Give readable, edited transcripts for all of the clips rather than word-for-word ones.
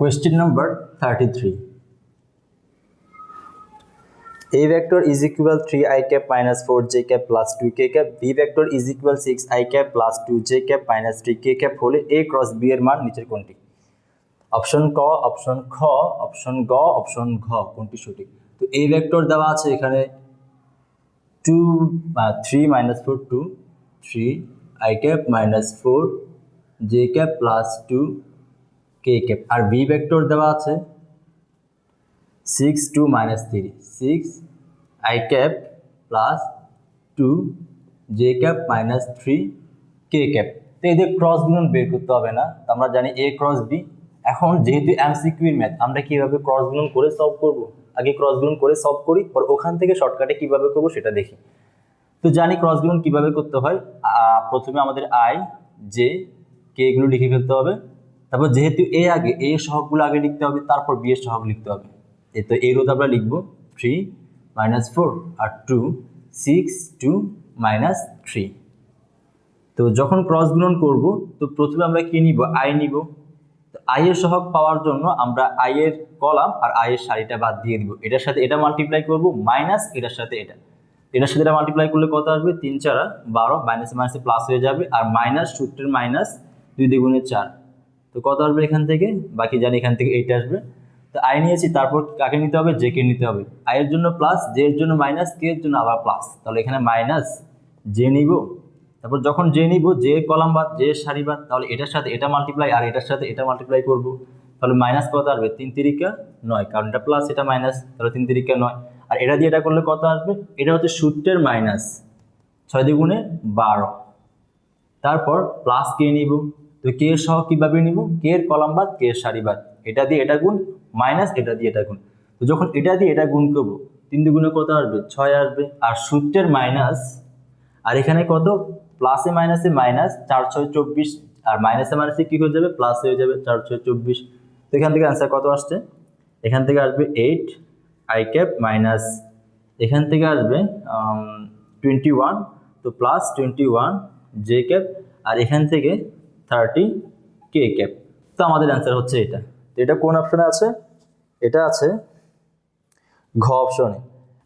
Question number 33. A vector is equal 3 I cap minus 4 j cap plus 2 k cap. B vector is equal 6 I cap plus 2 j cap minus 3 k cap হলে A cross B এর মান নিচের কোনটি? Option ক, option খ, option গ, option ঘ কোনটি সঠিক? তো A ভেক্টর দেওয়া আছে এখানে 3 minus 4 2 3 I cap minus 4 j cap plus 2 k cap R B vector দেওয়া আছে 6 2 minus 3 6 I cap plus 2 j cap minus 3 k cap। তো এদের ক্রস গুণন বের করতে হবে না, তো আমরা জানি A ক্রস B। এখন যেহেতু এমসিকিউ এর ম্যাথ, আমরা কিভাবে ক্রস গুণন করে সলভ করব? আগে ক্রস গুণন করে সলভ করি, পর ওখান থেকে শর্টকাটে কিভাবে করব সেটা দেখি। তো জানি ক্রস গুণন কিভাবে করতে হয়। প্রথমে আমাদের I J K এগুলো লিখে ফেলতে হবে, তারপর যেহেতু A আগে, A এর সহগগুলো আগে লিখতে হবে, তারপর B এর সহগ লিখতে হবে। তো এই রোধ আমরা লিখবো 3 minus 4 আর 2 6 2 minus 3। তো যখন ক্রস গুণন করব, তো প্রথমে আমরা কি নিব? I নিব। তো I এর সহগ পাওয়ার জন্য আমরা I এর কলাম আর I এর সারিটা বাদ দিয়ে দিব। এটার সাথে এটা মাল্টিপ্লাই করব, মাইনাস এটার সাথে এটা, এটার সাথে এটা মাল্টিপ্লাই করলে কত আসবে? 3 4 12, মাইনাসে মাইনাসে প্লাস হয়ে যাবে, আর মাইনাস সূত্রের মাইনাস 2 দ্বিগুণে 4। তো কত আসবে এখান থেকে? বাকি জানি এখান থেকে 8 আসবে। তো I নিয়েছি, তারপর কাকে নিতে হবে? J কে নিতে হবে। I এর জন্য প্লাস, J এর জন্য মাইনাস, K এর জন্য আবার প্লাস, তাহলে এখানে মাইনাস J নিব। তারপর যখন J নিব, J এর কলাম বাদ, J এর সারি বাদ, তাহলে এটার সাথে এটা মাল্টিপ্লাই আর এটার সাথে এটা মাল্টিপ্লাই করব, তাহলে মাইনাস কত আসবে? 3 3 9, কারণ এটা প্লাস এটা মাইনাস, তাহলে 3 3 9। আর এটা দিয়ে এটা করলে কত আসবে? এটা হচ্ছে সূত্রের মাইনাস, 6 দ্বিগুণে 12। তারপর প্লাস K নিব। তো K এর সহগ কিভাবে নিব? K এর কলাম বাদ, K এর সারি বাদ, এটা দিয়ে এটা গুণ, মাইনাস এটা দিয়ে এটা গুণ। তো যখন এটা দিয়ে এটা গুণ করব, 3 দুগুণে কত আসবে? 6 আসবে। আর সূত্রের মাইনাস, আর এখানে কত? প্লাসে মাইনাসে মাইনাস, 4 6 24, আর মাইনাসে মাইনাসে কি হয়ে যাবে? প্লাস হয়ে যাবে, 4 6 24। তো এখান থেকে অ্যান্সার কত আসছে? এখান থেকে আসবে 8 I cap মাইনাস, এখান থেকে আসবে 21, তো প্লাস 21 J cap, আর এখান থেকে 30 K cap। তো আমাদের অ্যান্সার হচ্ছে এটা। তো এটা কোন অপশনে আছে? এটা আছে ঘ অপশনে।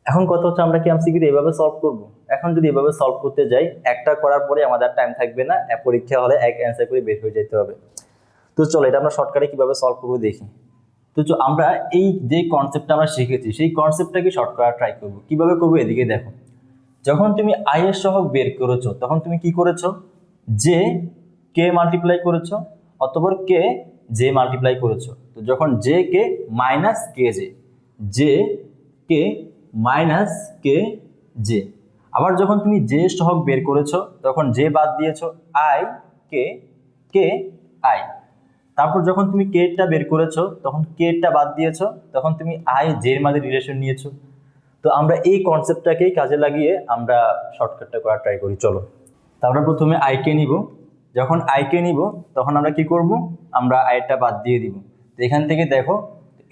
এখন কথা হচ্ছে আমরা কি এমসিকিউ এইভাবে সলভ করব? এখন যদি এভাবে সলভ করতে যাই, একটা করার পরে আমাদের টাইম থাকবে না, পরীক্ষা হলে এক অ্যান্সার করে বের হয়ে যেতে হবে। তো চলো এটা আমরা শর্টকাটে কিভাবে সলভ করবো দেখি। তো আমরা এই যে কনসেপ্টটা আমরা শিখেছি, সেই কনসেপ্টটাকে শর্ট করার ট্রাই করবো। কিভাবে করবো এদিকে দেখো। যখন তুমি I এর সহগ বের করেছো, তখন তুমি কি করেছো? J K মাল্টিপ্লাই করেছো, অথবা K J মাল্টিপ্লাই করেছো। তো যখন J K minus K J, J K minus K J, আবার যখন তুমি J এর সহগ বের করেছো, তখন J বাদ দিয়েছো, I K K I। তারপর যখন তুমি K টা বের করেছো, তখন K টা বাদ দিয়েছো, তখন তুমি I J এর মাঝে রিলেশন নিয়েছো। তো আমরা এই কনসেপ্টটাকেই কাজে লাগিয়ে আমরা শর্টকাটটা করার ট্রাই করি। চলো, তারপরে প্রথমে I কে নিব। যখন I কে নিব, তখন আমরা কি করব? আমরা I টা বাদ দিয়ে দিব। তো এখান থেকে দেখো,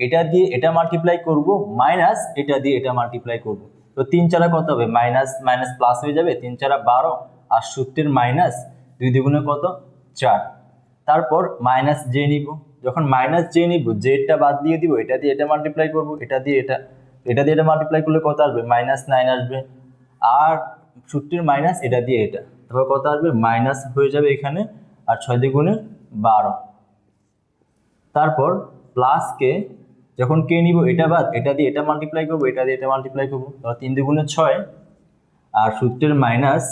এটা দিয়ে এটা মাল্টিপ্লাই করব, মাইনাস এটা দিয়ে এটা মাল্টিপ্লাই করব। তো 3 4 কত হবে? মাইনাস মাইনাস প্লাস হয়ে যাবে, 3 4 12, আর সূত্রের মাইনাস 2 দ্বিগুণে কত? 4। তারপর মাইনাস J নিব। যখন মাইনাস J নিব, J টা বাদ দিয়ে দিব, এটা দিয়ে এটা মাল্টিপ্লাই করব, এটা দিয়ে এটা, এটা দিয়ে এটা মাল্টিপ্লাই করলে কত আসবে? মাইনাস 9 আসবে। আর সূত্রের মাইনাস এটা দিয়ে এটা, তারপর কত আসবে? মাইনাস হয়ে যাবে এখানে, আর 6 দ্বিগুণে 12। তারপর প্লাস K, যখন K নিব, এটা বাদ, এটা দিয়ে এটা মাল্টিপ্লাই করব, এটা দিয়ে এটা মাল্টিপ্লাই করব, তাহলে 3 দ্বিগুণে 6, আর সূত্রের মাইনাস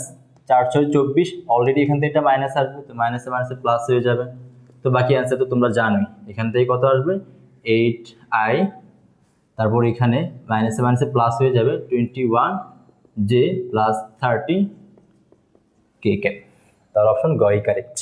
4 6 24, অলরেডি এখান থেকে এটা মাইনাস আসবে, তো মাইনাসে মাইনাসে প্লাস হয়ে যাবে। তো বাকি অ্যান্সার তো তোমরা জানোই, এখান থেকে কত আসবে? 8 I, তারপর এখানে মাইনাসে মাইনাসে প্লাস হয়ে যাবে 21 J প্লাস 30 K cap। তার অপশন গ কারেক্ট।